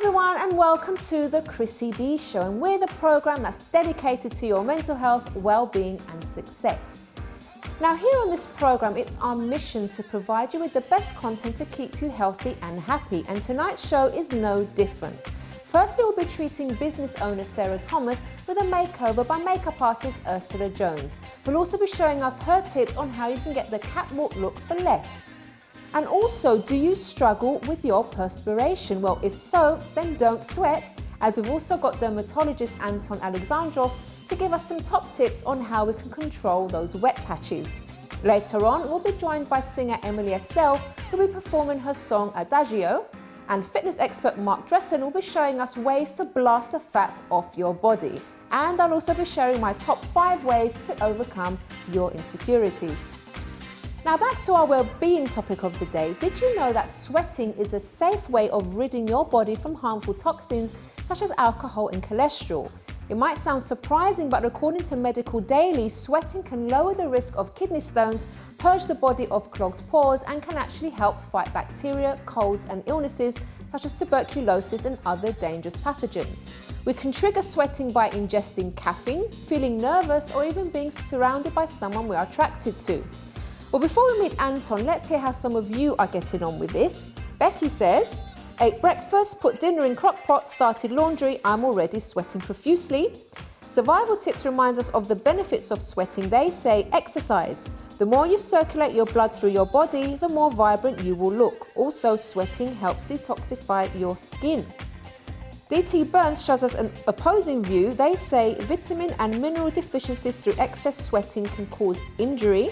everyone, and welcome to the Chrissy B Show, and we're the program that's dedicated to your mental health, well-being and success. Now here on this program, it's our mission to provide you with the best content to keep you healthy and happy, and tonight's show is no different. Firstly, we'll be treating business owner Sarah Thomas with a makeover by makeup artist Ursula Jones, who'll also be showing us her tips on how you can get the catwalk look for less. And also, do you struggle with your perspiration? Well, if so, then don't sweat, as we've also got dermatologist Anton Alexandroff to give us some top tips on how we can control those wet patches. Later on, we'll be joined by singer Emily Estelle, who'll be performing her song Adagio, and fitness expert Marc Dressen will be showing us ways to blast the fat off your body. And I'll also be sharing my top 5 ways to overcome your insecurities. Now back to our well-being topic of the day. Did you know that sweating is a safe way of ridding your body from harmful toxins such as alcohol and cholesterol? It might sound surprising, but according to Medical Daily, sweating can lower the risk of kidney stones, purge the body of clogged pores, and can actually help fight bacteria, colds and illnesses such as tuberculosis and other dangerous pathogens. We can trigger sweating by ingesting caffeine, feeling nervous, or even being surrounded by someone we are attracted to. Well, before we meet Anton, let's hear how some of you are getting on with this. Becky says, ate breakfast, put dinner in crock pot, started laundry, I'm already sweating profusely. Survival Tips reminds us of the benefits of sweating. They say exercise. The more you circulate your blood through your body, the more vibrant you will look. Also, sweating helps detoxify your skin. DT Burns shows us an opposing view. They say vitamin and mineral deficiencies through excess sweating can cause injury.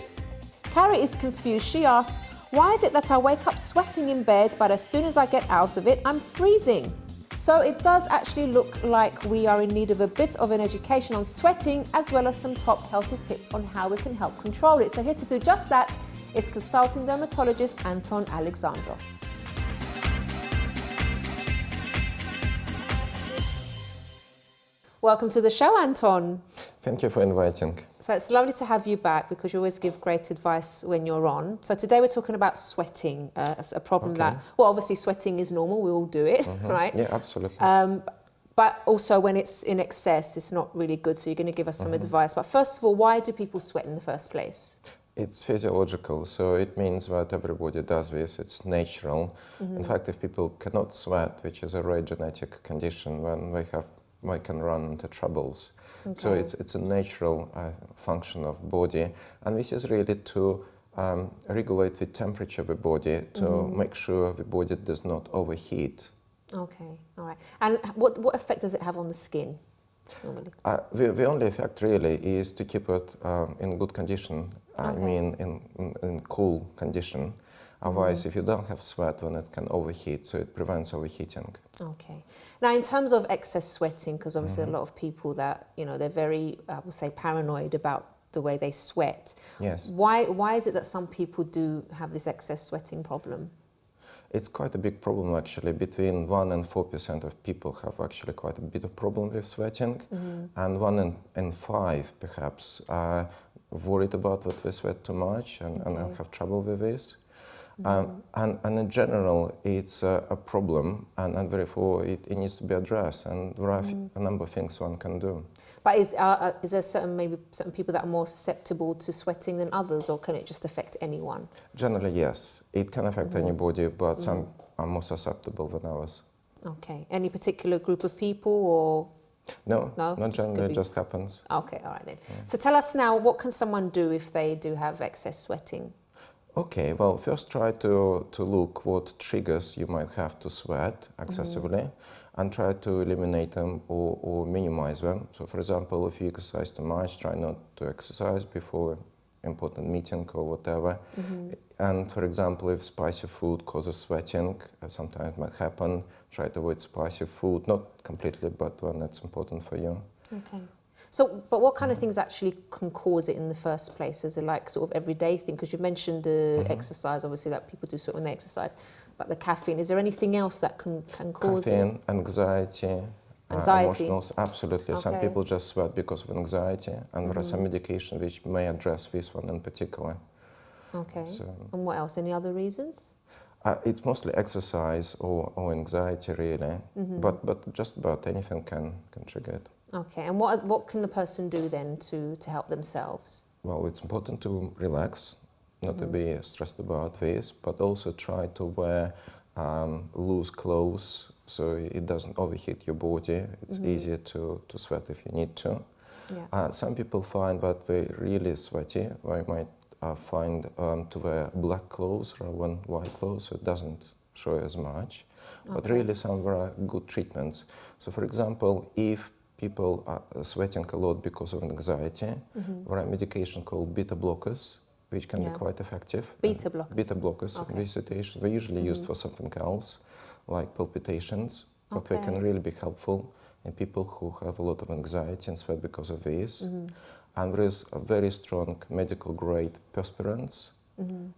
Carrie is confused. She asks, why is it that I wake up sweating in bed, but as soon as I get out of it, I'm freezing? So it does actually look like we are in need of a bit of an education on sweating, as well as some top healthy tips on how we can help control it. So here to do just that is consulting dermatologist Anton Alexandroff. Welcome to the show, Anton. Thank you for inviting. So it's lovely to have you back because you always give great advice when you're on. So today we're talking about sweating, as a problem that, well, obviously sweating is normal, we all do it, right? Yeah, absolutely. But also when it's in excess, it's not really good. So you're going to give us some advice. But first of all, why do people sweat in the first place? It's physiological, so it means that everybody does this, it's natural. In fact, if people cannot sweat, which is a rare genetic condition, then they can run into troubles. Okay. So it's a natural function of body, and this is really to regulate the temperature of the body, to make sure the body does not overheat. Okay, all right. And what effect does it have on the skin normally? The only effect really is to keep it in good condition, I mean in cool condition. Otherwise, if you don't have sweat, then it can overheat, so it prevents overheating. Okay. Now, in terms of excess sweating, because obviously a lot of people that, you know, they're very, I would say, paranoid about the way they sweat. Yes. Why is it that some people do have this excess sweating problem? It's quite a big problem, actually. Between 1% and 4% of people have actually quite a bit of problem with sweating, and 1 in 5, perhaps, are worried about that they sweat too much and have trouble with this. And in general, it's a problem, and therefore it needs to be addressed, and there are a number of things one can do. But is there maybe certain people that are more susceptible to sweating than others, or can it just affect anyone? Generally, yes. It can affect anybody, but some are more susceptible than others. Okay. Any particular group of people, or...? No, not generally, it just happens. Okay, all right then. Yeah. So tell us now, what can someone do if they do have excess sweating? Okay, well, first try to look what triggers you might have to sweat excessively, and try to eliminate them or minimize them. So, for example, if you exercise too much, try not to exercise before important meeting or whatever. And, for example, if spicy food causes sweating, sometimes it might happen, try to avoid spicy food, not completely, but when it's important for you. Okay. So, but what kind of things actually can cause it in the first place? Is it like sort of everyday thing? Because you mentioned the exercise, obviously, that people do sweat when they exercise. But the caffeine, is there anything else that can cause it? Caffeine, anxiety, emotionals, absolutely. Okay. Some people just sweat because of anxiety, and there are some medication which may address this one in particular. Okay. So, and what else? Any other reasons? It's mostly exercise or anxiety, really, but just about anything can trigger it. Okay, and what can the person do then to help themselves? Well, it's important to relax, not to be stressed about this, but also try to wear loose clothes so it doesn't overheat your body. It's easier to sweat if you need to. Yeah. Some people find that they're really sweaty. They might find to wear black clothes rather than white clothes, so it doesn't show as much. But really some are good treatments. So for example, if people are sweating a lot because of anxiety, there are medication called beta blockers, which can be quite effective. Beta blockers? Beta blockers in this situation. They're usually used for something else, like palpitations, but they can really be helpful in people who have a lot of anxiety and sweat because of this. And there is a very strong medical grade perspirants,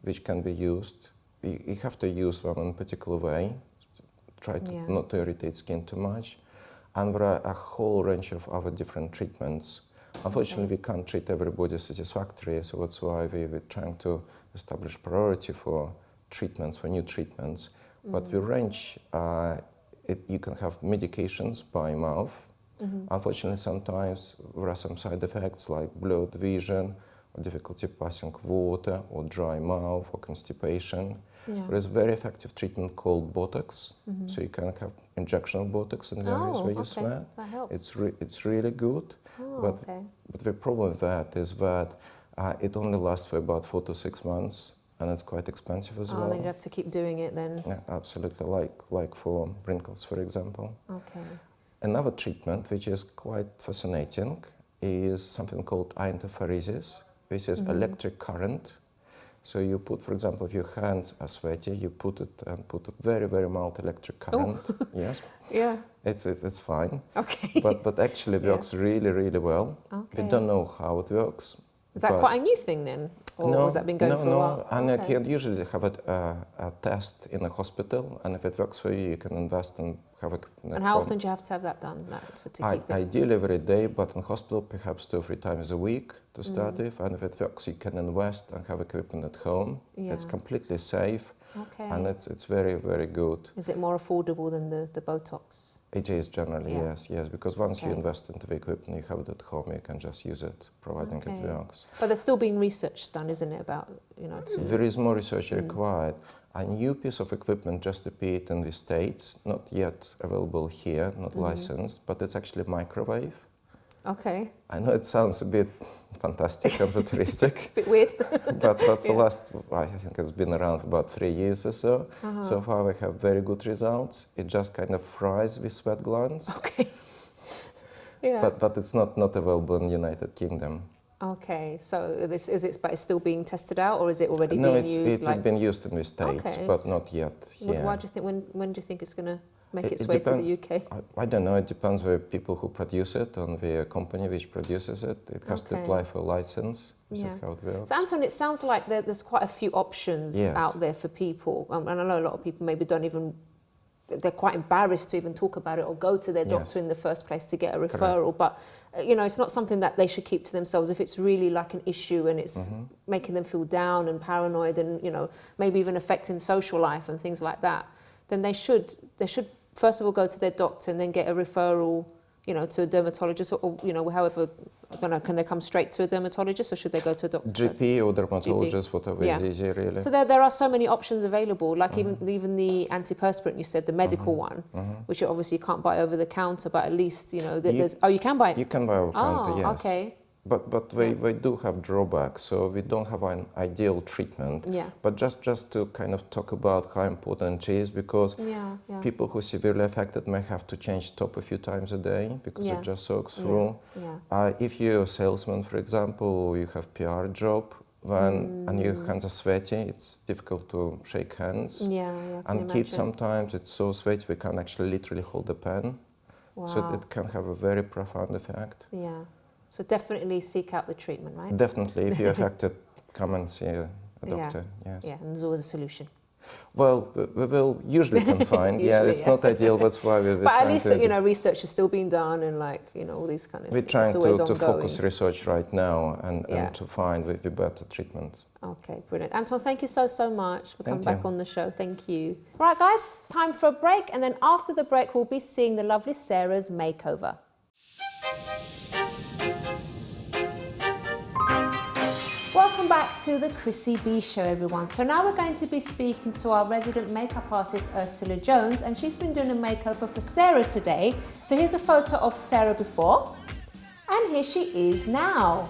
which can be used. You have to use them in a particular way, try to not to irritate skin too much. And there are a whole range of other different treatments. Unfortunately, we can't treat everybody satisfactorily, so that's why we're trying to establish priority for treatments, for new treatments. But the range, you can have medications by mouth. Unfortunately, sometimes there are some side effects like blurred vision, or difficulty passing water, or dry mouth, or constipation. There is a very effective treatment called Botox. So you can have injection of Botox in the areas where you sweat. That helps. It's really good. But the problem with that is that it only lasts for about 4 to 6 months, and it's quite expensive as well. Then you have to keep doing it then. Yeah, absolutely, like for wrinkles, for example. Okay. Another treatment, which is quite fascinating, is something called anti-perspirants. This is electric current. So you put, for example, if your hands are sweaty, you put a very, very mild electric current. Yes. Yeah. It's fine. Okay. But actually it works really, really well. Okay. We don't know how it works. Is that quite a new thing then? Or has that been going for a while? And you can usually have a test in a hospital, and if it works for you, you can invest and have it. And how often do you have to have that done? Ideally every day, but in hospital perhaps 2 or 3 times a week to start with. And if it works, you can invest and have equipment at home. It's completely safe, and it's very, very good. Is it more affordable than the Botox? It is generally, yes, because once you invest into the equipment, you have it at home, you can just use it, providing it works. But there's still been research done, isn't it, about, There is more research required. A new piece of equipment just appeared in the States, not yet available here, not licensed, but it's actually microwave. Okay. I know it sounds a bit fantastic and futuristic. Bit weird. but for the last, I think it's been around for about 3 years or so. So far we have very good results. It just kind of fries the sweat glands. Okay. Yeah. But it's not available in the United Kingdom. Okay, so but it's still being tested out, or is it already being used? No, it's been used in the States, but not yet here. Why do you think? When do you think it's going to make its way to the UK? I don't know. It depends on the people who produce it, on the company which produces it. It has to apply for a license. This is how it works. So Anton, it sounds like there's quite a few options out there for people, and I know a lot of people maybe don't even. They're quite embarrassed to even talk about it or go to their doctor in the first place to get a referral. But, it's not something that they should keep to themselves. If it's really like an issue and it's making them feel down and paranoid and, maybe even affecting social life and things like that, then they should first of all go to their doctor and then get a referral, to a dermatologist or however, I don't know, can they come straight to a dermatologist or should they go to a doctor? GP or dermatologist, whatever is easy, really. So there are so many options available, like even the anti-perspirant, you said, the medical one, which obviously you can't buy over the counter, but at least, there's... Oh, you can buy it? You can buy over the counter, yes. Okay. But they do have drawbacks, so we don't have an ideal treatment. Yeah. But just to kind of talk about how important it is, because people who are severely affected may have to change top a few times a day because it just soaks through. If you're a salesman, for example, or you have PR job, and your hands are sweaty, it's difficult to shake hands. And kids sometimes, it's so sweaty we can't actually literally hold a pen. Wow. So it can have a very profound effect. Yeah. So definitely seek out the treatment, right? Definitely. If you're affected, come and see a doctor. Yes. Yeah, and there's always a solution. Well, we will usually can find. It's not ideal. That's why we're But at least research is still being done, and all these kind of. We're trying to focus research right now and to find the better treatment. Okay, brilliant. Anton, thank you so much for coming back on the show. Thank you. Right, guys, it's time for a break. And then after the break, we'll be seeing the lovely Sarah's makeover. Welcome back to the Chrissy B Show, everyone. So now we're going to be speaking to our resident makeup artist, Ursula Jones, and she's been doing a makeover for Sarah today. So here's a photo of Sarah before, and here she is now.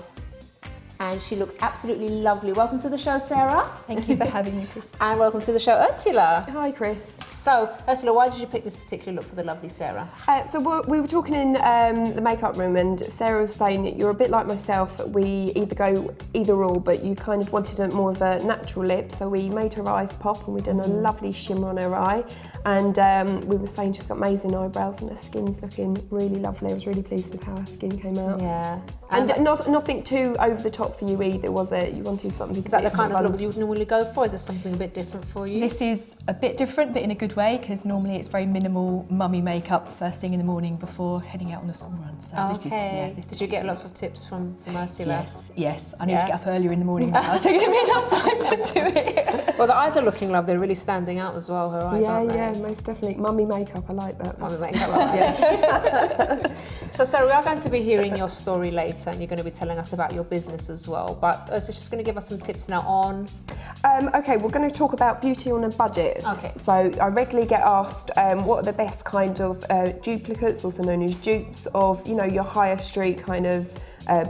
And she looks absolutely lovely. Welcome to the show, Sarah. Thank you for having me, Chris. And welcome to the show, Ursula. Hi, Chris. So, Ursula, why did you pick this particular look for the lovely Sarah? So we were talking in the makeup room, and Sarah was saying that you're a bit like myself. We either go either or, but you kind of wanted more of a natural lip, so we made her eyes pop, and we done a lovely shimmer on her eye. And we were saying she's got amazing eyebrows, and her skin's looking really lovely. I was really pleased with how her skin came out. Yeah. And nothing too over the top for you either, was it? You wanted something. Is that the kind of look you would normally go for? Is this something a bit different for you? This is a bit different, but in a good way, because normally it's very minimal mummy makeup first thing in the morning before heading out on the school run. So this is, Did you get lots of tips from Ursula? Yes. I need to get up earlier in the morning now to give me enough time to do it. Well, the eyes are looking lovely. They're really standing out as well, her eyes, aren't they? Yeah, most definitely. Mummy makeup, I like that. Mummy makeup, yeah. So, Sarah, we are going to be hearing your story later, and you're going to be telling us about your business as well. But Ursula's just going to give us some tips now on... Okay, we're going to talk about beauty on a budget. Okay. So I regularly get asked what are the best kind of duplicates, also known as dupes, of your higher street kind of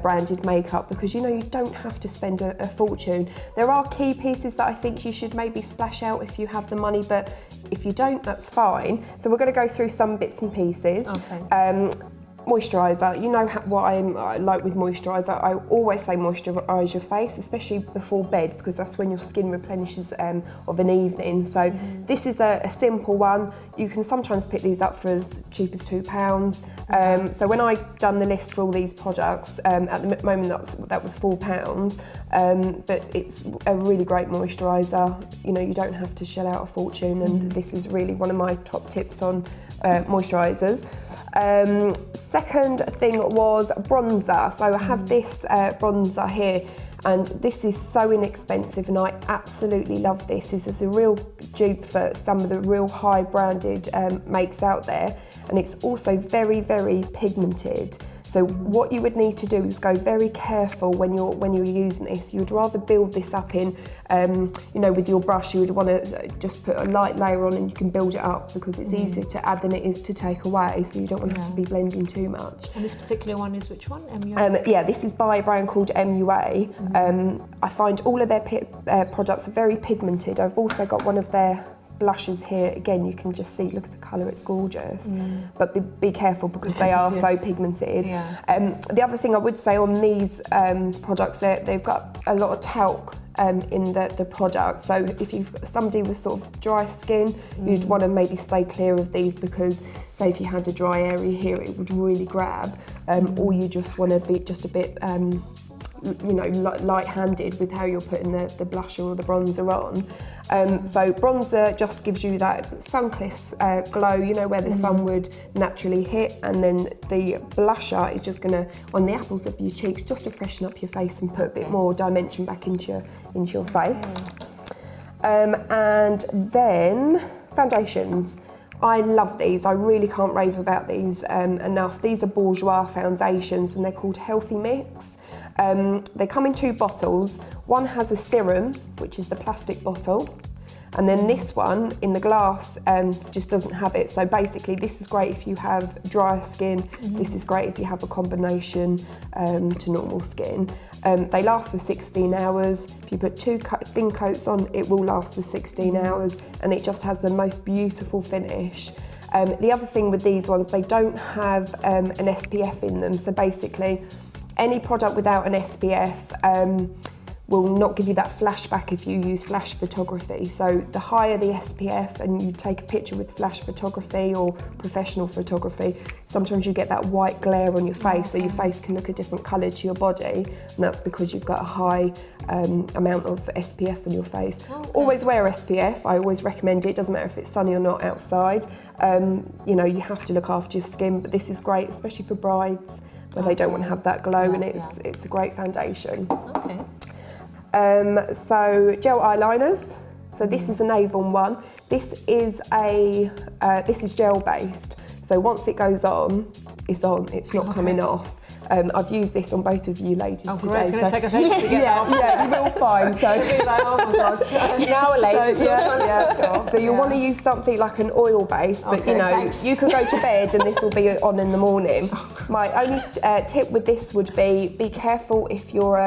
branded makeup, because you don't have to spend a fortune. There are key pieces that I think you should maybe splash out if you have the money, but if you don't, that's fine. So we're going to go through some bits and pieces. Okay. Moisturiser, you know what I like with moisturiser. I always say moisturise your face, especially before bed, because that's when your skin replenishes of an evening. So this is a simple one. You can sometimes pick these up for as cheap as £2. So when I done the list for all these products, at the moment that was £4, but it's a really great moisturiser. You don't have to shell out a fortune, and this is really one of my top tips on moisturisers. Second thing was bronzer. So I have this bronzer here, and this is so inexpensive, and I absolutely love this. This is a real dupe for some of the real high branded makes out there, and it's also very, very pigmented. So what you would need to do is go very careful when you're using this. You'd rather build this up in, with your brush. You would want to just put a light layer on, and you can build it up, because it's easier to add than it is to take away. So you don't want to have to be blending too much. And this particular one is which one? MUA? Yeah, this is by a brand called MUA. I find all of their products are very pigmented. I've also got one of their blushes here. Again, you can just see, look at the colour, it's gorgeous. But be careful, because they are so pigmented. The other thing I would say on these products, they've got a lot of talc in the product. So if you've got somebody with sort of dry skin, you'd want to maybe stay clear of these, because say if you had a dry area here, it would really grab. Or you just want to be just a bit light-handed with how you're putting the blusher or the bronzer on. So bronzer just gives you that sun-kissed glow, where the sun would naturally hit, and then the blusher is just going to, on the apples of your cheeks, just to freshen up your face and put a bit more dimension back into your face. And then foundations. I love these. I really can't rave about these enough. These are Bourjois foundations, and they're called Healthy Mix. They come in 2 bottles. One has a serum, which is the plastic bottle, and then this one in the glass just doesn't have it. So basically, this is great if you have drier skin. This is great if you have a combination to normal skin. They last for 16 hours. If you put 2 thin coats on, it will last for 16 hours, and it just has the most beautiful finish. The other thing with these ones, they don't have an SPF in them. So basically, any product without an SPF will not give you that flashback if you use flash photography. So the higher the SPF, and you take a picture with flash photography or professional photography, sometimes you get that white glare on your face, so your face can look a different colour to your body, and that's because you've got a high amount of SPF on your face. Always wear SPF. I always recommend it. Doesn't matter if it's sunny or not outside. You have to look after your skin, but this is great, especially for brides, where they don't want to have that glow, and it's a great foundation. So gel eyeliners. So this is an Avon one. This is gel based. So once it goes on, it's on. It's not coming off. I've used this on both of you ladies today. Great. It's going to take us ages to get that off. Yeah, you will find. So you'll be like, oh my God. Nowadays, it's still trying to take it off. So you'll want to use something like an oil base, but you know, thanks. you could go to bed and this will be on in the morning. My only tip with this would be careful if you're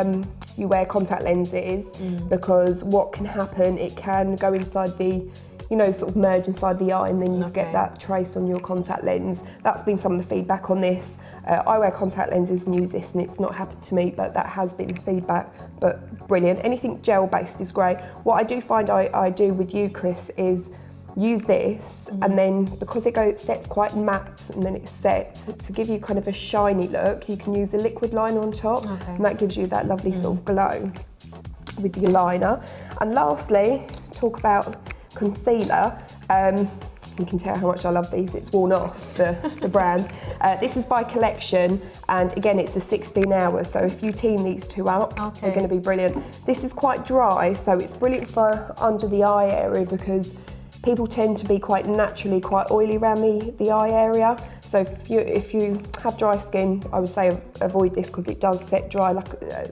you wear contact lenses, because what can happen, it can go inside the, you know, sort of merge inside the eye, and then you get that trace on your contact lens. That's been some of the feedback on this. I wear contact lenses and use this, and it's not happened to me, but that has been the feedback. But brilliant. Anything gel based is great. What I do find I do with you, Chris, is use this, and then because it sets quite matte and then it's set, to give you kind of a shiny look, you can use a liquid liner on top, and that gives you that lovely sort of glow with your liner. And lastly, talk about concealer. You can tell how much I love these. It's worn off, the brand. This is by Collection, and again, it's a 16 hours, so if you team these two up, they're going to be brilliant. This is quite dry, so it's brilliant for under the eye area, because people tend to be quite naturally quite oily around the eye area. So if you have dry skin, I would say avoid this, because it does set dry like a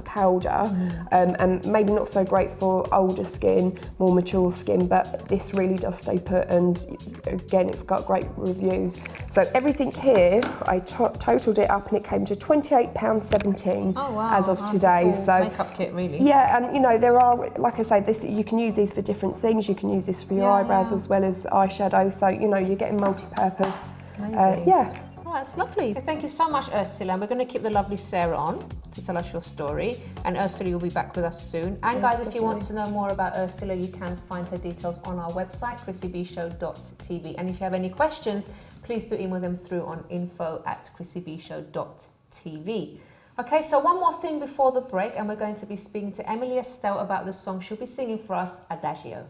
powder, and maybe not so great for older skin, more mature skin, but this really does stay put, and again, it's got great reviews. So everything here, I totaled it up and it came to £28.17 as of today. So makeup kit, really. Yeah, and you know, there are, like I say, this, you can use these for different things. You can use this for your eyebrows as well as eyeshadow, so you know, you're getting multi-purpose. Amazing. Yeah. Oh, that's lovely. Thank you so much, Ursula. And we're going to keep the lovely Sarah on to tell us your story. And Ursula, you'll be back with us soon. And guys, if you want to know more about Ursula, you can find her details on our website, chrissybshow.tv. And if you have any questions, please do email them through on info@chrissybshow.tv. Okay, so one more thing before the break, and we're going to be speaking to Emily Estelle about the song she'll be singing for us, Adagio.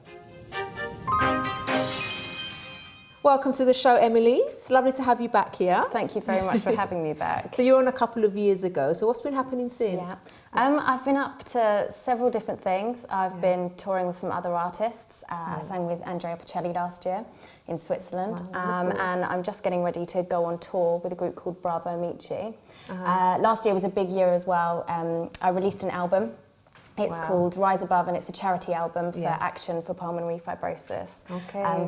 Welcome to the show, Emily. It's lovely to have you back here. Thank you very much for having me back. So you were on a couple of years ago. So what's been happening since? Yeah. I've been up to several different things. I've been touring with some other artists. I sang with Andrea Bocelli last year in Switzerland. And I'm just getting ready to go on tour with a group called Bravo Amici. Last year was a big year as well. I released an album. It's called Rise Above, and it's a charity album for Action for Pulmonary Fibrosis.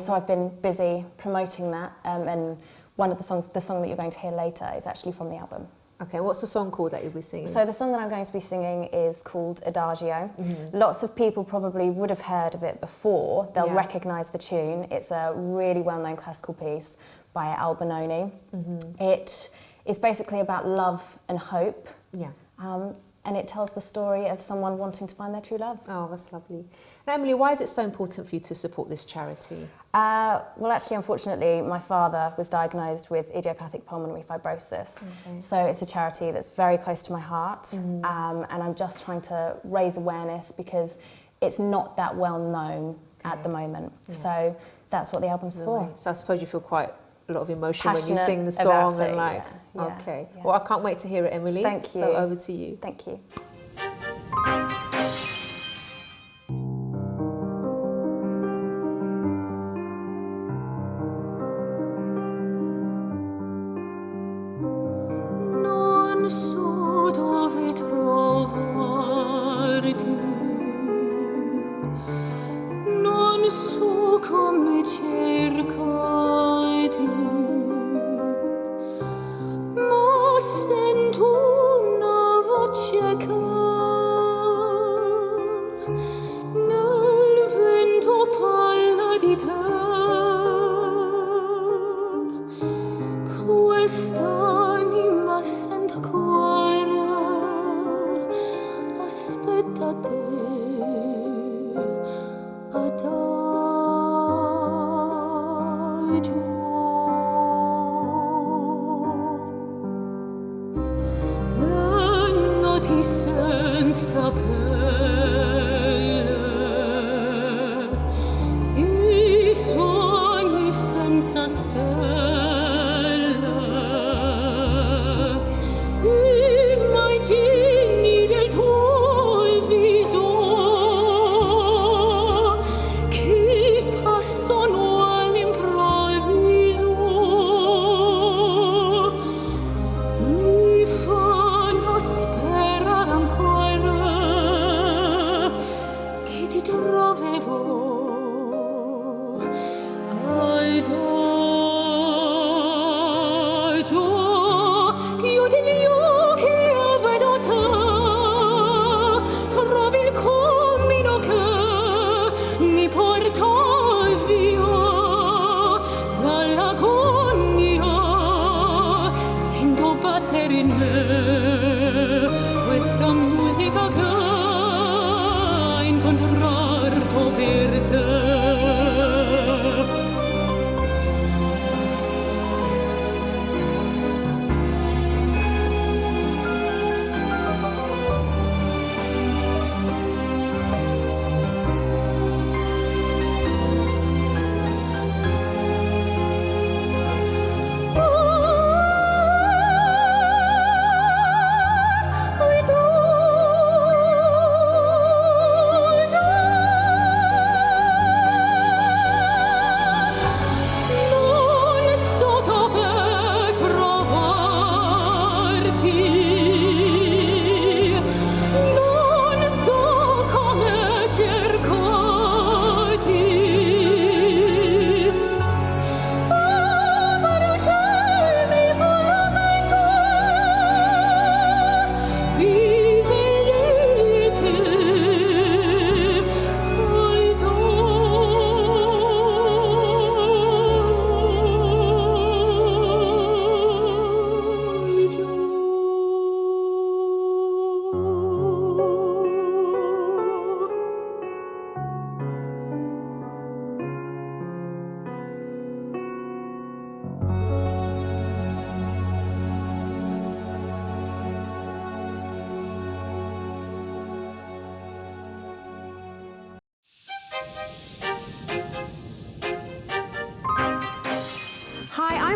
So I've been busy promoting that, and one of the song that you're going to hear later is actually from the album. Okay, what's the song called that you'll be singing? So the song that I'm going to be singing is called Adagio. Lots of people probably would have heard of it before. They'll recognise the tune. It's a really well-known classical piece by Albinoni. It is basically about love and hope. And it tells the story of someone wanting to find their true love. Oh, that's lovely. Now, Emily, why is it so important for you to support this charity? Well, actually, unfortunately, my father was diagnosed with idiopathic pulmonary fibrosis. So it's a charity that's very close to my heart. And I'm just trying to raise awareness, because it's not that well known at the moment. So that's what the album's for. So I suppose you feel quite a lot of emotion when you Passionate sing the song about it, and like, yeah. Well, I can't wait to hear it, Emily. Thank you. So over to you. Thank you. Non so dove trovarti, non so come cercarti, ma sento una voce che nel vento parla di te. Quest'anima senza cuore aspetta te. Adagio. Lennati senza pelle, i sogni senza stelle, i mattini del tuo viso in me questa musica che ha incontrato per te.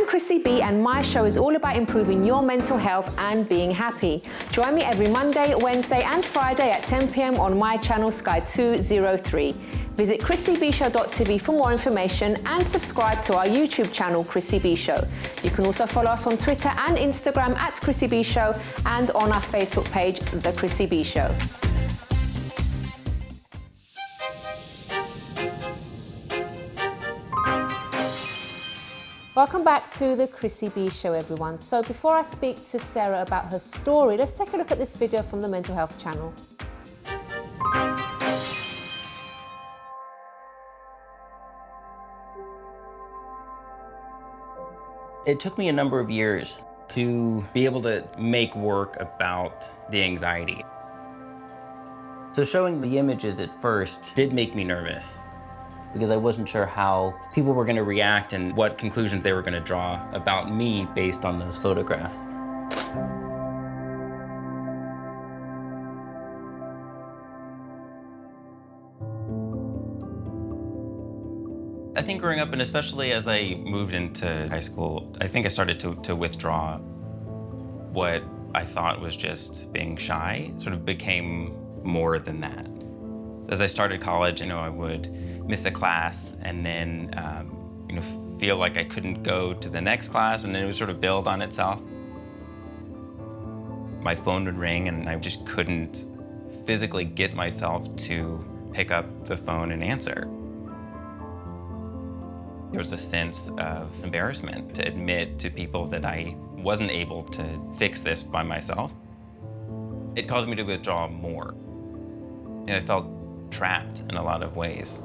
Chrissy B, and my show is all about improving your mental health and being happy. Join me every Monday, Wednesday and Friday at 10 p.m. on my channel Sky 203. Visit chrissybshow.tv for more information and subscribe to our YouTube channel Chrissy B Show. You can also follow us on Twitter and Instagram at Chrissy B Show and on our Facebook page, The Chrissy B Show. Welcome back to the Chrissy B Show, everyone. So before I speak to Sarah about her story, let's take a look at this video from the Mental Health channel. It took me a number of years to be able to make work about the anxiety. So showing the images at first did make me nervous, because I wasn't sure how people were going to react and what conclusions they were going to draw about me based on those photographs. I think growing up, and especially as I moved into high school, I think I started to withdraw. What I thought was just being shy sort of became more than that. As I started college, I would miss a class and then feel like I couldn't go to the next class, and then it would sort of build on itself. My phone would ring and I just couldn't physically get myself to pick up the phone and answer. There was a sense of embarrassment to admit to people that I wasn't able to fix this by myself. It caused me to withdraw more. I felt trapped in a lot of ways.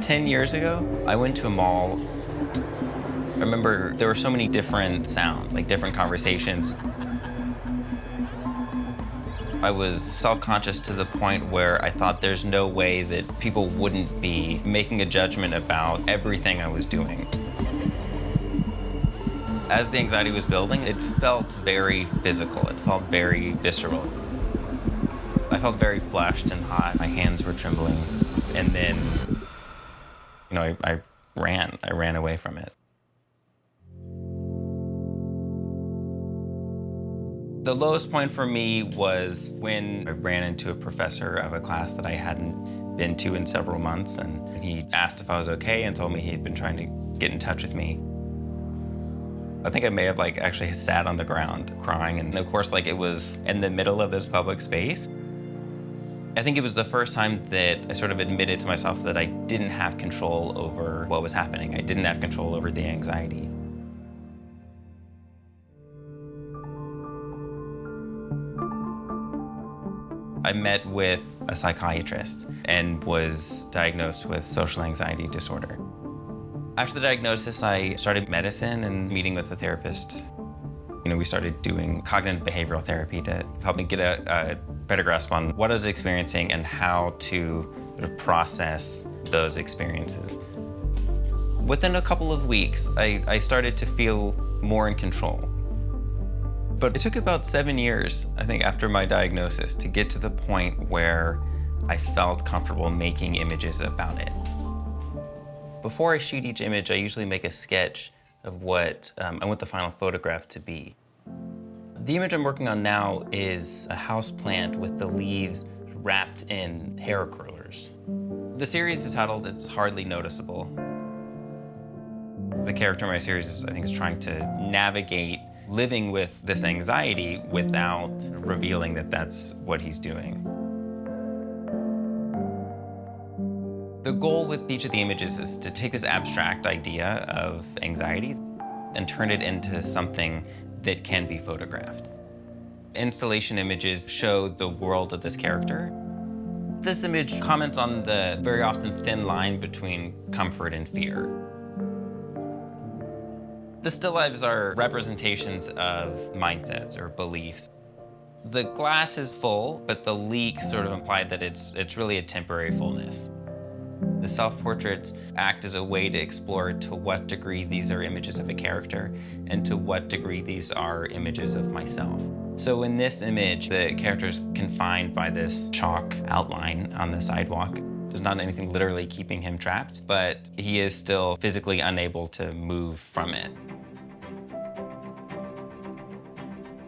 Ten years ago, I went to a mall. I remember there were so many different sounds, like different conversations. I was self-conscious to the point where I thought there's no way that people wouldn't be making a judgment about everything I was doing. As the anxiety was building, it felt very physical. It felt very visceral. I felt very flushed and hot. My hands were trembling. And then, I ran away from it. The lowest point for me was when I ran into a professor of a class that I hadn't been to in several months, and he asked if I was okay and told me he'd been trying to get in touch with me. I think I may have actually sat on the ground crying, and of course it was in the middle of this public space. I think it was the first time that I sort of admitted to myself that I didn't have control over what was happening. I didn't have control over the anxiety. I met with a psychiatrist and was diagnosed with social anxiety disorder. After the diagnosis, I started medicine and meeting with a therapist. We started doing cognitive behavioral therapy to help me get a better grasp on what I was experiencing and how to sort of process those experiences. Within a couple of weeks, I started to feel more in control. But it took about 7 years, I think, after my diagnosis to get to the point where I felt comfortable making images about it. Before I shoot each image, I usually make a sketch of what I want the final photograph to be. The image I'm working on now is a house plant with the leaves wrapped in hair curlers. The series is titled It's Hardly Noticeable. The character in my series I think is trying to navigate living with this anxiety without revealing that that's what he's doing. The goal with each of the images is to take this abstract idea of anxiety and turn it into something that can be photographed. Installation images show the world of this character. This image comments on the very often thin line between comfort and fear. The still lifes are representations of mindsets or beliefs. The glass is full, but the leak sort of implied that it's really a temporary fullness. The self-portraits act as a way to explore to what degree these are images of a character and to what degree these are images of myself. So in this image, the character is confined by this chalk outline on the sidewalk. There's not anything literally keeping him trapped, but he is still physically unable to move from it.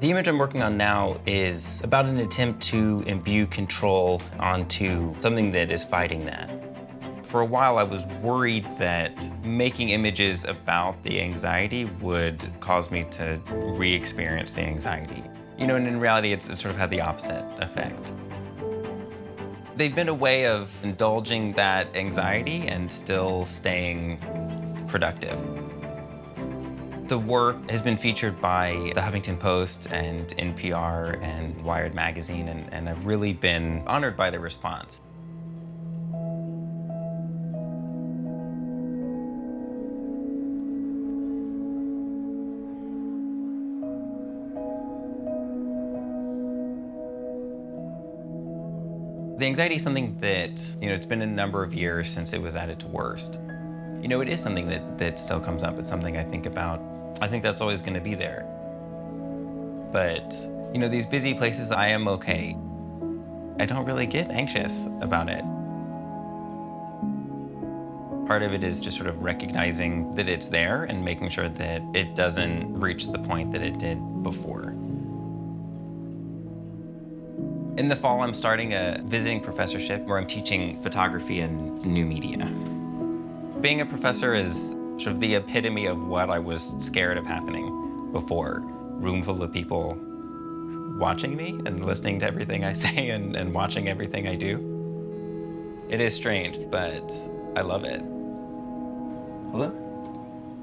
The image I'm working on now is about an attempt to imbue control onto something that is fighting that. For a while, I was worried that making images about the anxiety would cause me to re-experience the anxiety. And in reality, it's sort of had the opposite effect. They've been a way of indulging that anxiety and still staying productive. The work has been featured by the Huffington Post and NPR and Wired magazine, and I've really been honored by the response. The anxiety is something that, it's been a number of years since it was at its worst. It is something that still comes up. It's something I think about. I think that's always going to be there. But, these busy places, I am okay. I don't really get anxious about it. Part of it is just sort of recognizing that it's there and making sure that it doesn't reach the point that it did before. In the fall, I'm starting a visiting professorship where I'm teaching photography and new media. Being a professor is sort of the epitome of what I was scared of happening before. Room full of people watching me and listening to everything I say and watching everything I do. It is strange, but I love it. Hello?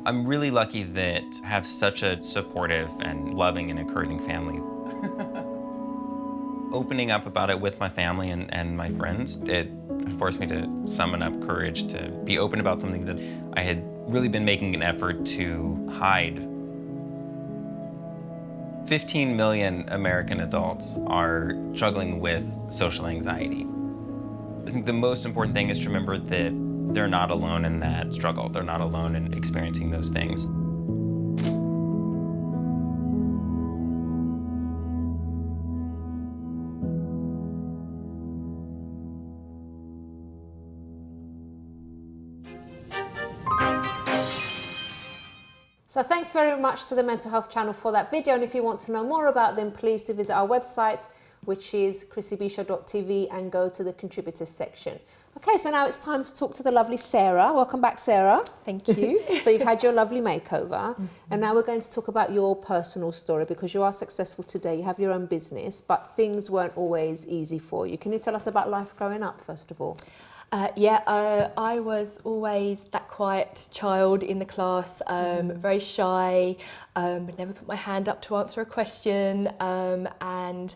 I'm really lucky that I have such a supportive and loving and encouraging family. Opening up about it with my family and my friends, it forced me to summon up courage to be open about something that I had really been making an effort to hide. 15 million American adults are struggling with social anxiety. I think the most important thing is to remember that they're not alone in that struggle. They're not alone in experiencing those things. So thanks very much to the Mental Health Channel for that video, and if you want to know more about them, please do visit our website, which is chrissybshow.tv, and go to the contributors section. Okay, so now it's time to talk to the lovely Sarah. Welcome back, Sarah. Thank you. So you've had your lovely makeover, and now we're going to talk about your personal story, because you are successful today, you have your own business, but things weren't always easy for you. Can you tell us about life growing up, first of all? I was always that quiet child in the class, very shy, would never put my hand up to answer a question, and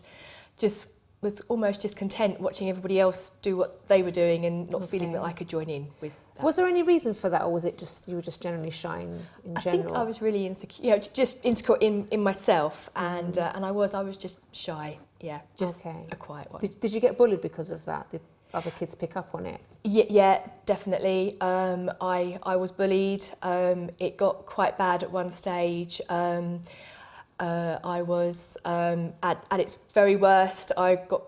just was almost just content watching everybody else do what they were doing and not feeling that I could join in with that. Was there any reason for that, or was it just you were just generally shy in general? I think I was really insecure, you know, just insecure in myself, and I was just shy, just a quiet one. Did you get bullied because of that? Did other kids pick up on it? Yeah, definitely. I was bullied. It got quite bad at one stage. I was at its very worst. I got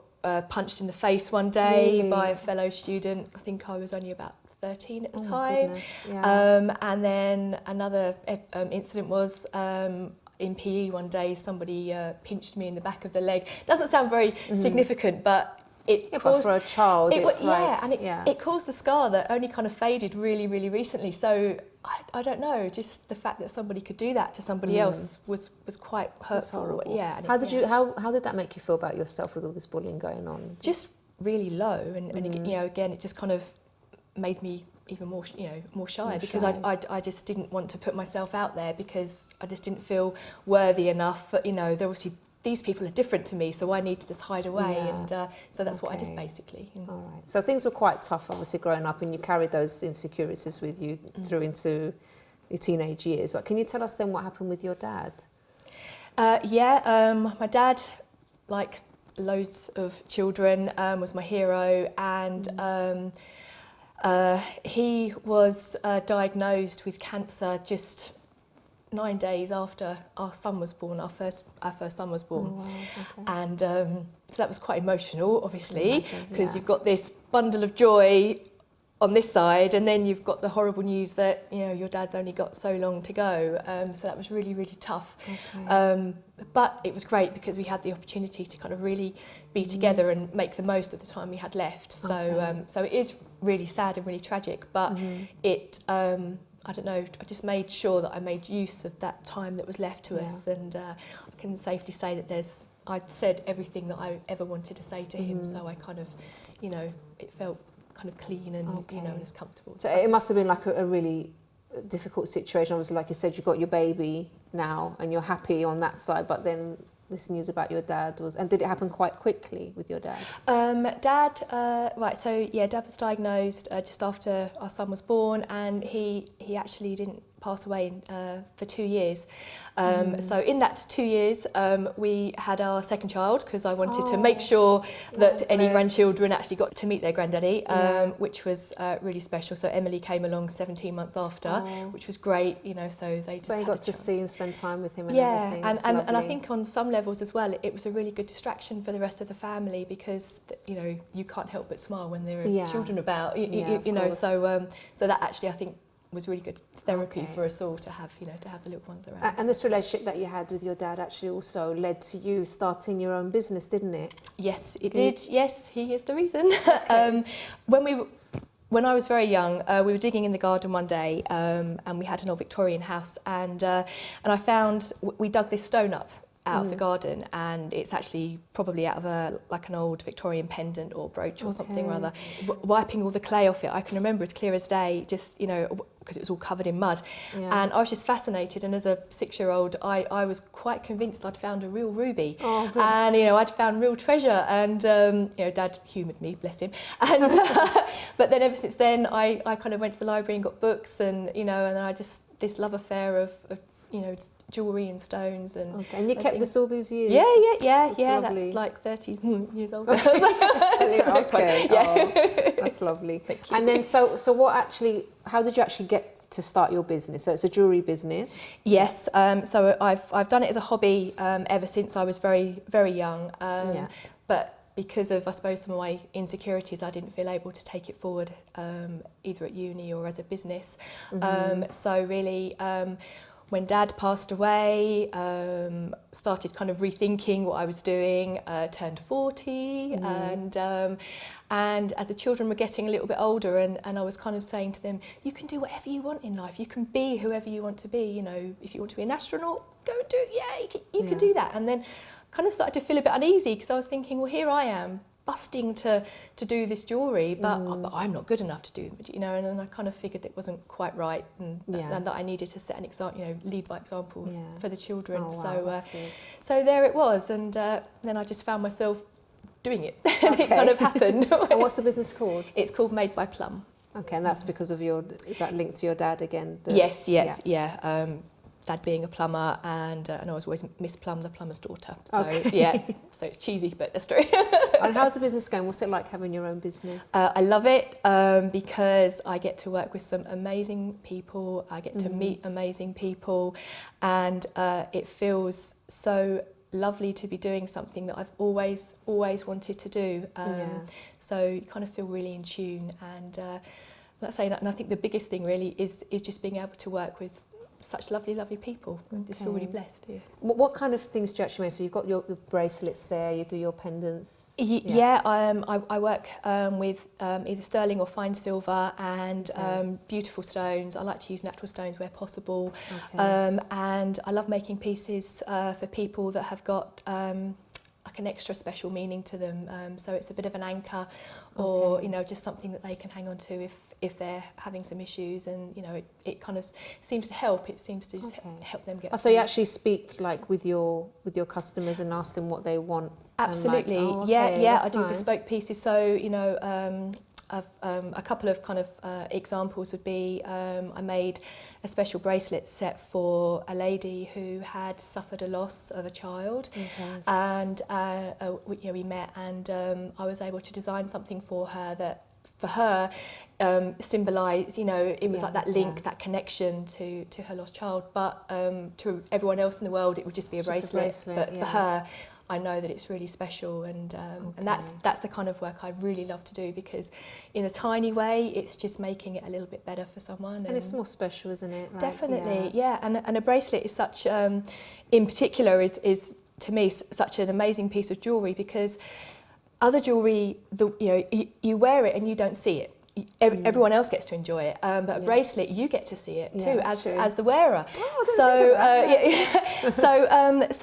punched in the face one day by a fellow student. I think I was only about 13 at the time. And then another incident was in PE one day. Somebody pinched me in the back of the leg. Doesn't sound very significant, but it caused, but for a child, it caused a scar that only kind of faded really, really recently. So I don't know, just the fact that somebody could do that to somebody else was quite hurtful. How did that make you feel about yourself with all this bullying going on? Just really low, and you know, again, it just kind of made me even more, more shy, because I just didn't want to put myself out there, because I just didn't feel worthy enough. You know, there obviously, these people are different to me, so I need to just hide away, and so that's what I did basically. All right. So things were quite tough, obviously, growing up, and you carried those insecurities with you through into your teenage years. But can you tell us then what happened with your dad? My dad, like loads of children, was my hero, and he was diagnosed with cancer just 9 days after our son was born, our first son was born. And so that was quite emotional, obviously, because you've got this bundle of joy on this side, and then you've got the horrible news that, you know, your dad's only got so long to go. So that was really, really tough. But it was great because we had the opportunity to kind of really be together and make the most of the time we had left. So so it is really sad and really tragic, but it I don't know, I just made sure that I made use of that time that was left to us, and I can safely say that I'd said everything that I ever wanted to say to him, so I kind of, you know, it felt kind of clean and, you know, and as comfortable. So it must have been like a really difficult situation. Obviously, like you said, you've got your baby now and you're happy on that side, but then this news about your dad was... And did it happen quite quickly with your dad? Dad was diagnosed just after our son was born, and he actually didn't pass away for 2 years. So in that 2 years, we had our second child, because I wanted to make sure that any grandchildren actually got to meet their granddaddy, which was really special. So Emily came along 17 months after, which was great, you know, so they just you got to see and spend time with him and everything. And I think on some levels as well, it was a really good distraction for the rest of the family, because, you know, you can't help but smile when there are children about, you know, so that actually, I think, was really good therapy for us all to have, you know, to have the little ones around. And this relationship that you had with your dad actually also led to you starting your own business, didn't it? Yes, it did. Yes, he is the reason. When I was very young, we were digging in the garden one day, and we had an old Victorian house, and I found we dug this stone up out of the garden, and it's actually probably out of an old Victorian pendant or brooch or something or other. Wiping all the clay off it, I can remember it clear as day, just, you know, because it was all covered in mud. And I was just fascinated, and as a 6-year-old, I was quite convinced I'd found a real ruby. And, you know, I'd found real treasure, and, you know, Dad humoured me, bless him. And but then ever since then, I kind of went to the library and got books, and, you know, and then I just, this love affair of you know, jewellery and stones, and and you kept this all these years. That's like 30 years old. That's lovely. Thank you. And then so what actually, how did you actually get to start your business? So it's a jewellery business. Yes, so I've done it as a hobby ever since I was very, very young, but because of, I suppose, some of my insecurities, I didn't feel able to take it forward either at uni or as a business. So really, when Dad passed away, started kind of rethinking what I was doing, turned 40, and as the children were getting a little bit older, and I was kind of saying to them, you can do whatever you want in life, you can be whoever you want to be, you know, if you want to be an astronaut, go and do it, you can do that. And then kind of started to feel a bit uneasy, because I was thinking, well, here I am, busting to do this jewellery, but I'm not good enough to do it, you know, and then I kind of figured it wasn't quite right, and that I needed to set an example, you know, lead by example for the children. So there it was, and then I just found myself doing it. And it kind of happened. And what's the business called? It's called Made by Plum. Okay, and that's because of is that linked to your dad again? Yes, Dad being a plumber, and I was always Miss Plum, the plumber's daughter. So so it's cheesy, but that's true. And how's the business going? What's it like having your own business? I love it because I get to work with some amazing people. I get to meet amazing people, and it feels so lovely to be doing something that I've always wanted to do. So you kind of feel really in tune, and let's say that. And I think the biggest thing really is just being able to work with such lovely people. I just feel really blessed. Yeah. What kind of things do you actually make? So you've got your bracelets there, you do your pendants? I work with either sterling or fine silver and beautiful stones. I like to use natural stones where possible. And I love making pieces for people that have got like an extra special meaning to them. So it's a bit of an anchor, or just something that they can hang on to if they're having some issues, and it kind of seems to help. It seems to just help them get. So you actually speak like with your customers and ask them what they want. Absolutely, I do bespoke pieces. So a couple of kind of examples would be I made a special bracelet set for a lady who had suffered a loss of a child, and we met, and I was able to design something for her that, for her, symbolised, it was like that link, that connection to her lost child. But to everyone else in the world, it would just be a bracelet. But for her, I know that it's really special, and that's the kind of work I really love to do, because in a tiny way it's just making it a little bit better for someone, and it's more special, isn't it? Like, definitely, and a bracelet is such in particular is to me such an amazing piece of jewellery, because other jewellery, you wear it and you don't see it. Everyone else gets to enjoy it, but a bracelet, you get to see it too, as the wearer. So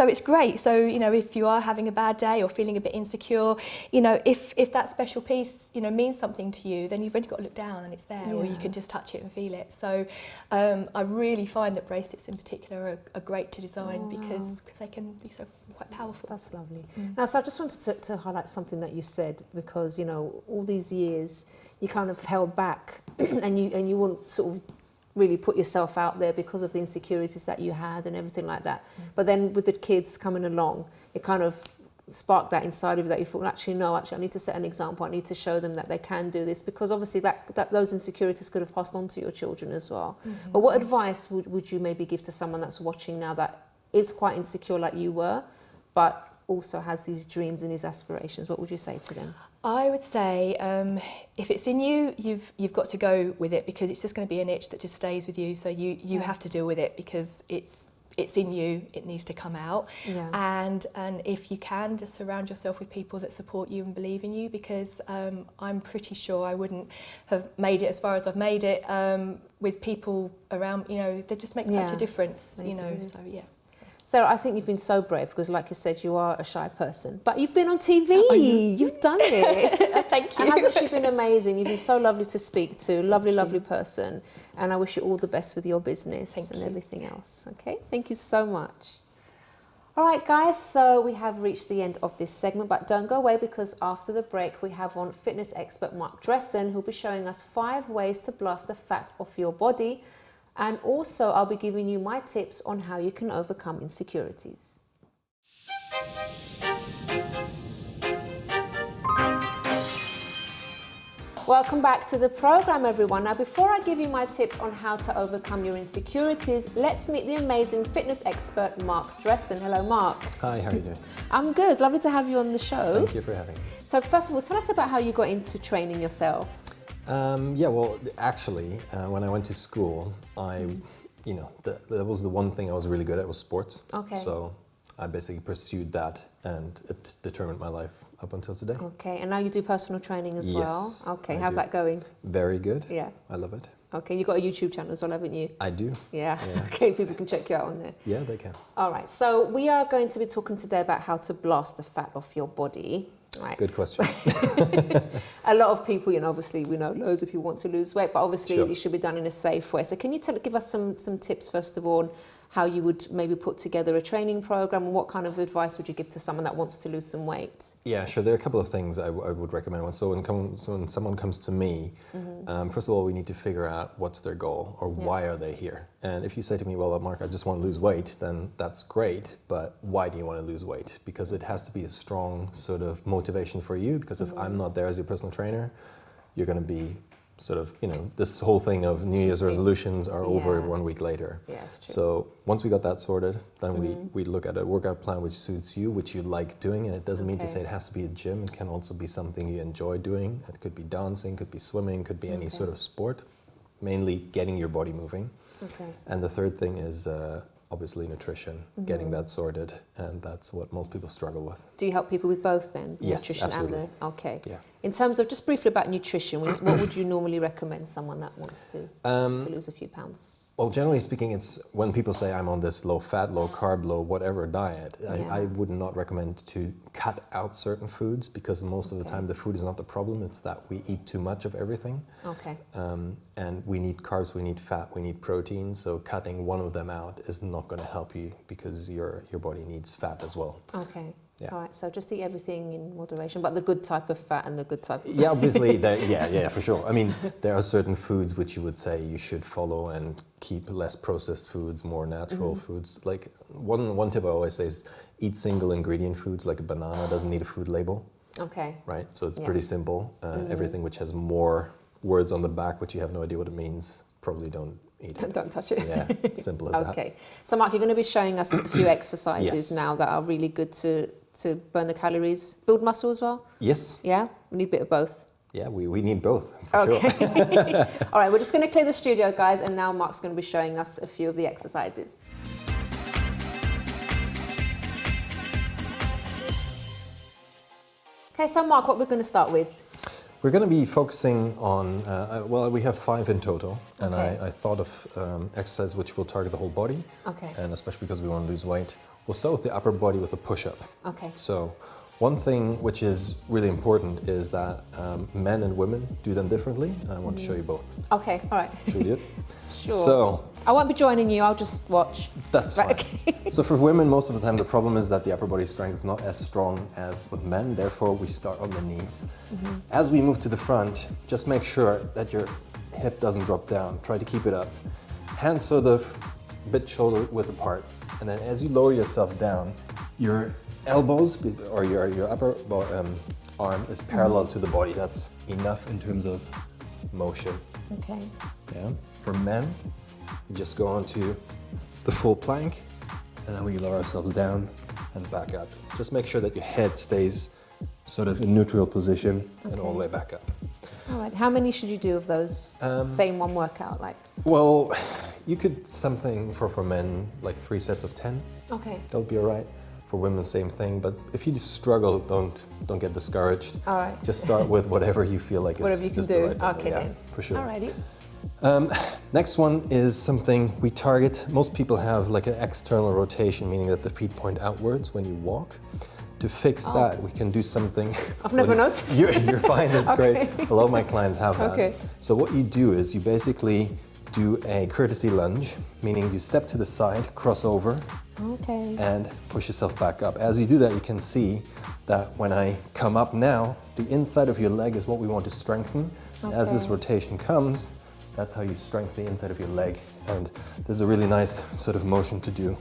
it's great. So if you are having a bad day or feeling a bit insecure, if that special piece means something to you, then you've only got to look down and it's there, or you can just touch it and feel it. So I really find that bracelets in particular are great to design, because they can be so quite powerful. That's lovely. Now, so I just wanted to highlight something that you said, because all these years you kind of held back and you wouldn't sort of really put yourself out there because of the insecurities that you had and everything like that. But then with the kids coming along, it kind of sparked that inside of you, that you thought, actually I need to set an example. I need to show them that they can do this, because obviously that those insecurities could have passed on to your children as well. But what advice would you maybe give to someone that's watching now that is quite insecure like you were, but also has these dreams and these aspirations? What would you say to them? I would say if it's in you, you've got to go with it, because it's just going to be an itch that just stays with you. So you have to deal with it, because it's in you. It needs to come out. And if you can, just surround yourself with people that support you and believe in you, because I'm pretty sure I wouldn't have made it as far as I've made it with people around. They just make such a difference. So yeah. Sarah, I think you've been so brave, because like you said, you are a shy person, but you've been on TV, you've done it. Thank you. And has actually been amazing. You've been so lovely to speak to, lovely person, and I wish you all the best with your business and everything else. Okay, thank you so much. All right, guys, so we have reached the end of this segment, but don't go away, because after the break we have on fitness expert Marc Dressen, who'll be showing us 5 ways to blast the fat off your body. And also, I'll be giving you my tips on how you can overcome insecurities. Welcome back to the program, everyone. Now, before I give you my tips on how to overcome your insecurities, let's meet the amazing fitness expert, Marc Dressen. Hello, Marc. Hi, how are you doing? I'm good. Lovely to have you on the show. Thank you for having me. So, first of all, tell us about how you got into training yourself. Actually, when I went to school, that was the one thing I was really good at, was sports. Okay. So I basically pursued that, and it determined my life up until today. Okay, and now you do personal training as well? Okay, how's that going? Very good. Yeah. I love it. Okay, you've got a YouTube channel as well, haven't you? I do. Yeah. Okay, people can check you out on there. Yeah, they can. All right, so we are going to be talking today about how to blast the fat off your body. Right. Good question. A lot of people, obviously we know loads of people want to lose weight, but obviously it should be done in a safe way. So can you give us some tips, first of all, how you would maybe put together a training program, and what kind of advice would you give to someone that wants to lose some weight? Yeah, sure. There are a couple of things I would recommend. So when someone comes to me, first of all, we need to figure out what's their goal, or why are they here. And if you say to me, well, Mark, I just want to lose weight, then that's great, but why do you want to lose weight? Because it has to be a strong sort of motivation for you, because if I'm not there as your personal trainer, you're going to be sort of, this whole thing of New Year's resolutions are over 1 week later. Yeah, that's true. So once we got that sorted, then we look at a workout plan which suits you, which you like doing, and it doesn't mean to say it has to be a gym. It can also be something you enjoy doing. It could be dancing, could be swimming, could be any sort of sport, mainly getting your body moving. Okay. And the third thing is obviously nutrition, getting that sorted, and that's what most people struggle with. Do you help people with both then? Yes, Nutrition absolutely. and the, okay. Yeah. In terms of, just briefly about nutrition, what would you normally recommend someone that wants to lose a few pounds? Well, generally speaking, it's when people say I'm on this low fat, low carb, low whatever diet, I would not recommend to cut out certain foods, because most of the time the food is not the problem, it's that we eat too much of everything. Okay. And we need carbs, we need fat, we need protein, so cutting one of them out is not going to help you, because your body needs fat as well. Okay. Yeah. All right, so just eat everything in moderation, but the good type of fat and the good type of... Yeah, obviously, for sure. I mean, there are certain foods which you would say you should follow and keep less processed foods, more natural foods. Like one tip I always say is eat single ingredient foods, like a banana doesn't need a food label. Okay. Right, so it's pretty simple. Everything which has more words on the back, which you have no idea what it means, probably don't eat it. Don't touch it. Yeah, simple as that. Okay. So Mark, you're going to be showing us a few exercises now that are really good to burn the calories, build muscle as well? Yes. Yeah? We need a bit of both. Yeah, we need both, for sure. All right, we're just going to clear the studio, guys, and now Mark's going to be showing us a few of the exercises. Okay, so Mark, what we're going to start with? We're going to be focusing on, well, we have 5 in total, and I thought of exercises which will target the whole body, and especially because we want to lose weight. We'll start with the upper body with a push-up. Okay. So one thing which is really important is that men and women do them differently, and I want to show you both. Okay, all right. Should we do it? Sure. So, I won't be joining you, I'll just watch. That's fine. Okay. So for women, most of the time the problem is that the upper body strength is not as strong as with men, therefore we start on the knees. As we move to the front, just make sure that your hip doesn't drop down. Try to keep it up. Hands sort of bit shoulder width apart. And then as you lower yourself down, your elbows or your upper arm is parallel to the body. That's enough in terms of motion. Okay. Yeah. For men, we just go onto the full plank, and then we lower ourselves down and back up. Just make sure that your head stays sort of in neutral position and all the way back up. All right. How many should you do of those, say in one workout? Like? Well, you could something for men, like 3 sets of 10. Okay. That would be all right. For women, same thing. But if you struggle, don't get discouraged. All right. Just start with whatever you feel like whatever you can do. The right number. Okay, yeah, then. For sure. Alrighty. Next one is something we target. Most people have like an external rotation, meaning that the feet point outwards when you walk. To fix that, we can do something. I've never noticed. You're fine, it's great. A lot of my clients have that. Okay. So what you do is you basically do a curtsy lunge, meaning you step to the side, cross over, and push yourself back up. As you do that, you can see that when I come up now, the inside of your leg is what we want to strengthen. As this rotation comes, that's how you strengthen the inside of your leg. And there's a really nice sort of motion to do.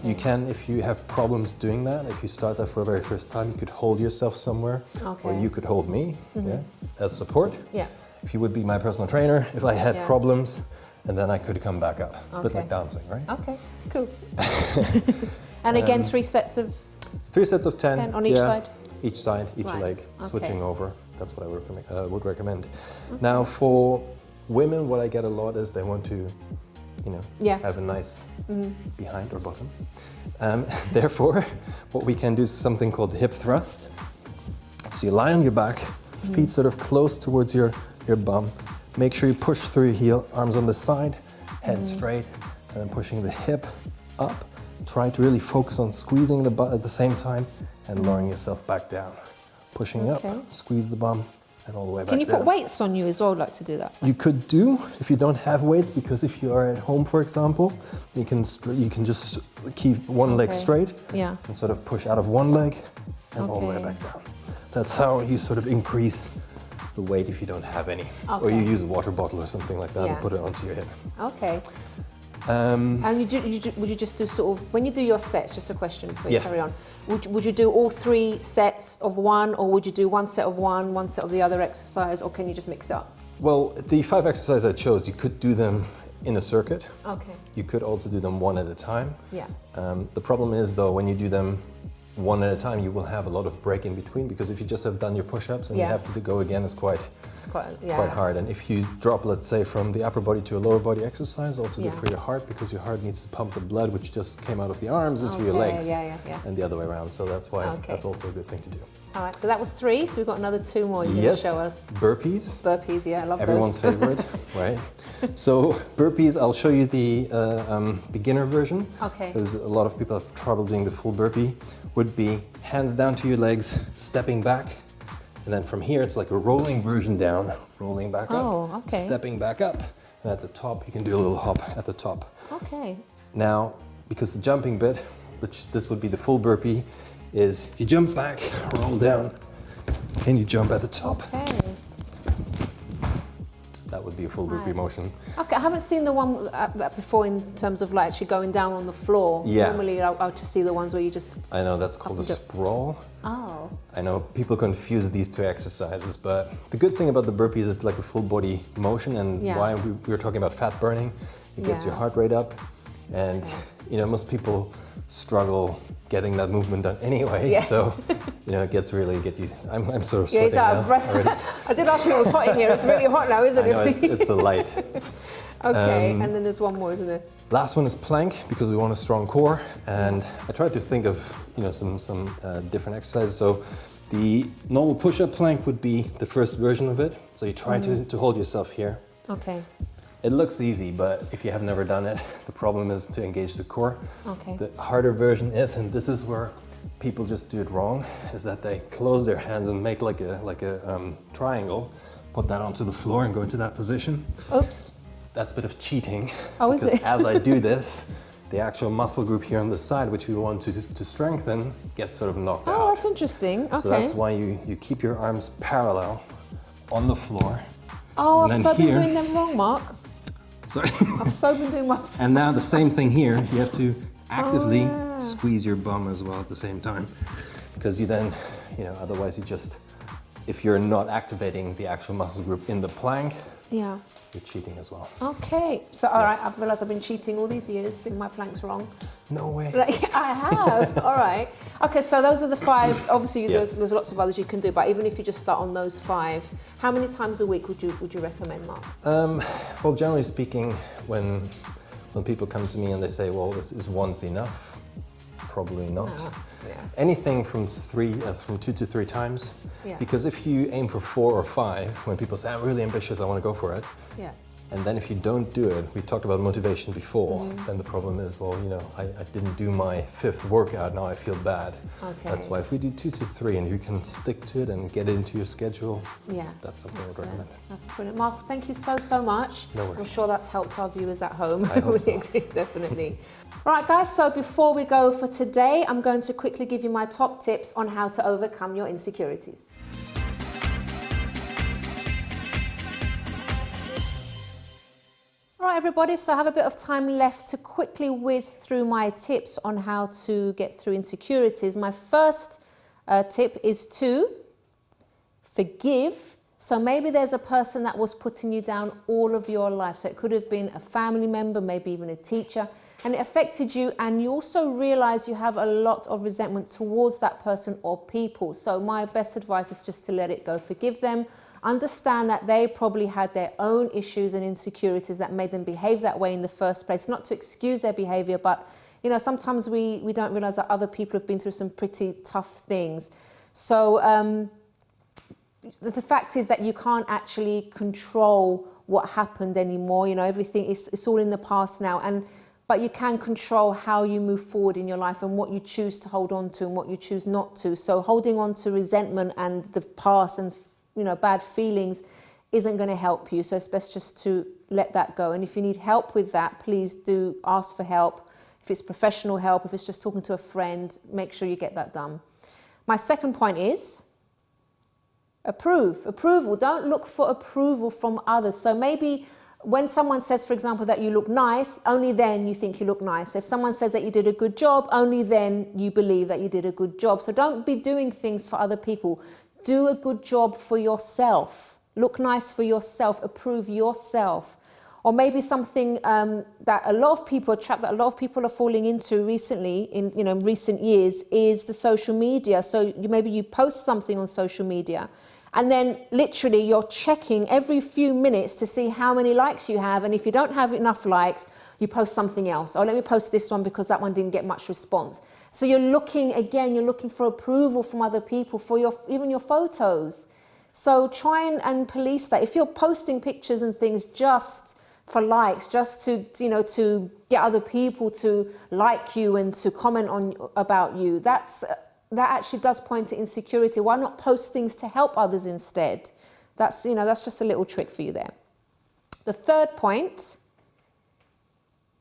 You can, if you have problems doing that, if you start that for the very first time, you could hold yourself somewhere, or you could hold me as support. Yeah. If you would be my personal trainer, if I had problems, and then I could come back up. It's a bit like dancing, right? Okay, cool. And again, 3 sets of? 3 sets of 10 on each side? Each side, each leg, switching over. That's what I would recommend. Now for women, what I get a lot is they want to have a nice behind or bottom. Therefore, what we can do is something called the hip thrust. So you lie on your back, feet sort of close towards your bum. Make sure you push through your heel, arms on the side, head straight, and then pushing the hip up. Try to really focus on squeezing the butt at the same time and lowering yourself back down. Pushing up, squeeze the bum, and all the way back Can you put down. weights on you as well, like to do that? You could do if you don't have weights, because if you are at home, for example, you can just keep one leg straight and sort of push out of one leg and all the way back down. That's how you sort of increase the weight if you don't have any. Or you use a water bottle or something like that and put it onto your hip. Okay. And would you just do sort of, when you do your sets, just a question before you carry on, would you do all 3 sets of one, or would you do one set of one set of the other exercise, or can you just mix it up? Well, the 5 exercises I chose, you could do them in a circuit. Okay. You could also do them one at a time. Yeah. The problem is, though, when you do them one at a time, you will have a lot of break in between, because if you just have done your push-ups and you have to go again, it's quite hard. And if you drop, let's say, from the upper body to a lower body exercise, also good for your heart, because your heart needs to pump the blood, which just came out of the arms into your legs, and the other way around. So that's why that's also a good thing to do. All right, so that was 3, so we've got another 2 more you can show us. Burpees. Burpees, I love Everyone's those. favorite, right? So burpees, I'll show you the beginner version. Okay. Because a lot of people have trouble doing the full burpee. Would be hands down to your legs, stepping back, and then from here it's like a rolling version down, rolling back up, stepping back up, and at the top you can do a little hop at the top. Okay. Now, because the jumping bit, which this would be the full burpee, is you jump back, roll down, and you jump at the top. Okay. That would be a full burpee motion. Okay, I haven't seen the one that before in terms of like actually going down on the floor. Yeah. Normally I'll just see the ones where you just... I know, that's called a sprawl. Oh. I know people confuse these 2 exercises, but the good thing about the burpees, it's like a full body motion, and why we were talking about fat burning, it gets your heart rate up, and you know, most people struggle getting that movement done anyway, so you know, it gets really I'm sort of sweating now already. I did ask you if it was hot in here. It's really hot now, isn't it? I know, it's the light. Okay, and then there's one more, isn't there? Last one is plank, because we want a strong core, and I tried to think of some different exercises. So the normal push-up plank would be the first version of it. So you try to hold yourself here. Okay. It looks easy, but if you have never done it, the problem is to engage the core. Okay. The harder version is, and this is where people just do it wrong, is that they close their hands and make like a triangle, put that onto the floor and go into that position. Oops. That's a bit of cheating. Oh, is it? As I do this, the actual muscle group here on the side, which we want to strengthen, gets sort of knocked out. Oh, that's interesting. Okay. So that's why you keep your arms parallel on the floor. Oh, I've so been doing them wrong, Mark. Sorry. I've so been doing my... And now the same thing here. You have to actively squeeze your bum as well at the same time, because you then, otherwise you just, if you're not activating the actual muscle group in the plank, you're cheating as well. Okay, so all right, I've realised I've been cheating all these years, doing my planks wrong. No way. I have, all right. Okay, so those are the 5. Obviously, there's lots of others you can do, but even if you just start on those 5, how many times a week would you recommend, Mark? Well, generally speaking, when people come to me and they say, well, is once enough? Probably not. Anything from 2 to 3 times. Because if you aim for 4 or 5, when people say, I'm really ambitious, I want to go for it. And then if you don't do it, we talked about motivation before, then the problem is, well, I didn't do my 5th workout, now I feel bad. Okay. That's why if we do 2 to 3 and you can stick to it and get it into your schedule, that's something I would recommend. That's brilliant. Mark, thank you so much. No worries. I'm sure that's helped our viewers at home. I hope so. Definitely. Right, guys, so before we go for today, I'm going to quickly give you my top tips on how to overcome your insecurities. All right, everybody, so I have a bit of time left to quickly whiz through my tips on how to get through insecurities. My first tip is to forgive. So maybe there's a person that was putting you down all of your life. So it could have been a family member, maybe even a teacher, and it affected you, and you also realize you have a lot of resentment towards that person or people. So my best advice is just to let it go. Forgive them. Understand that they probably had their own issues and insecurities that made them behave that way in the first place. Not to excuse their behavior, but sometimes we don't realize that other people have been through some pretty tough things. So the fact is that you can't actually control what happened anymore. Everything it's all in the past now, but you can control how you move forward in your life and what you choose to hold on to and what you choose not to. So holding on to resentment and the past and bad feelings isn't going to help you. So it's best just to let that go. And if you need help with that, please do ask for help. If it's professional help, if it's just talking to a friend, make sure you get that done. My second point is approval. Don't look for approval from others. So maybe when someone says, for example, that you look nice, only then you think you look nice. If someone says that you did a good job, only then you believe that you did a good job. So don't be doing things for other people. Do a good job for yourself. Look nice for yourself. Approve yourself. Or maybe something that a lot of people, a trap that a lot of people are falling into recently, in recent years, is the social media. So maybe you post something on social media, and then literally you're checking every few minutes to see how many likes you have. And if you don't have enough likes, you post something else. Oh, let me post this one because that one didn't get much response. So you're looking for approval from other people for even your photos. So try and police that. If you're posting pictures and things just for likes, just to get other people to like you and to comment about you, that actually does point to insecurity. Why not post things to help others instead? That's just a little trick for you there. The third point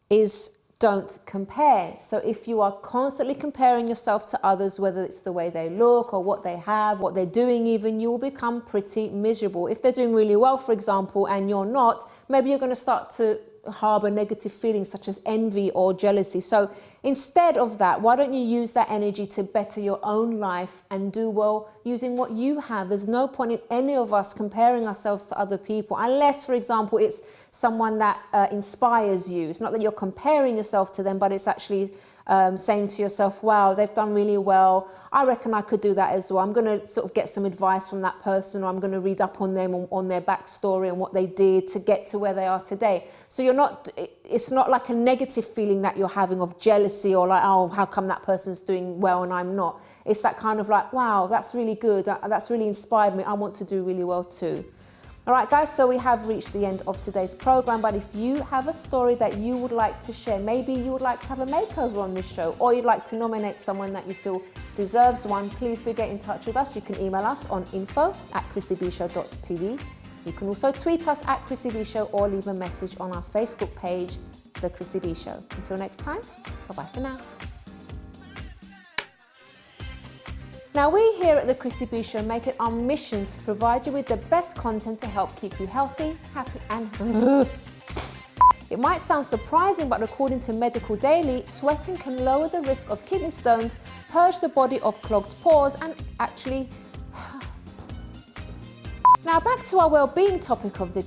is don't compare. So if you are constantly comparing yourself to others, whether it's the way they look or what they have, what they're doing even, you will become pretty miserable. If they're doing really well, for example, and you're not, maybe you're going to start to harbor negative feelings such as envy or jealousy. So instead of that, why don't you use that energy to better your own life and do well using what you have? There's no point in any of us comparing ourselves to other people, unless, for example, it's someone that inspires you. It's not that you're comparing yourself to them, but it's actually saying to yourself, wow, they've done really well. I reckon I could do that as well. I'm going to sort of get some advice from that person, or I'm going to read up on them, on their backstory and what they did to get to where they are today. So it's not like a negative feeling that you're having of jealousy or like, oh, how come that person's doing well and I'm not? It's that kind of like, wow, that's really good. That's really inspired me. I want to do really well too. All right, guys, so we have reached the end of today's program, but if you have a story that you would like to share, maybe you would like to have a makeover on this show, or you'd like to nominate someone that you feel deserves one, please do get in touch with us. You can email us on info@chrissybshow.tv. You can also tweet us at Chrissy B Show or leave a message on our Facebook page, The Chrissy B Show. Until next time, bye-bye for now. Now, we here at The Chrissy B Show make it our mission to provide you with the best content to help keep you healthy, happy and... It might sound surprising, but according to Medical Daily, sweating can lower the risk of kidney stones, purge the body of clogged pores and actually... Now back to our well-being topic of the